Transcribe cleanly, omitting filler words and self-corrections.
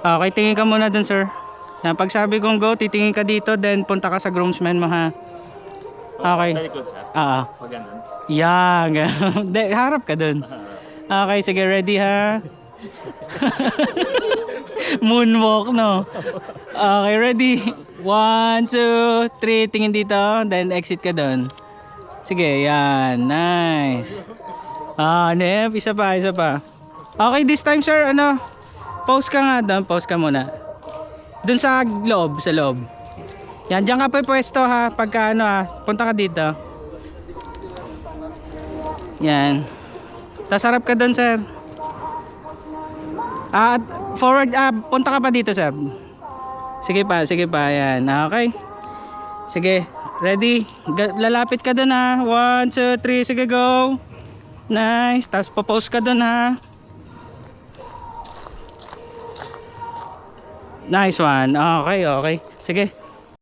Okay, tingin ka muna dun, sir. Yan, pag sabi kong go, titingin ka dito, then punta ka sa groomsman mo, ha? Okay. Talikod siya. Oo. Pag ganun. Yan, ganun. Harap ka dun. Okay, sige, ready, ha? Moonwalk, no? Okay, ready? 1, 2, 3, tingin dito, then exit ka dun. Sige, yan. Nice. Nep, isa pa, isa pa. Okay, this time, sir, pause ka nga doon, pause ka muna. Doon sa loob, sa loob. Yan, diyan ka pa pwesto, ha, pagka punta ka dito. Yan. Tapos harap ka doon, sir. Forward, punta ka pa dito, sir. Sige pa, yan. Okay. Sige, ready? Lalapit ka doon, ha. 1, 2, 3, sige, go. Nice. Tapos popose ka doon, ha. Nice one. Okay. Sige.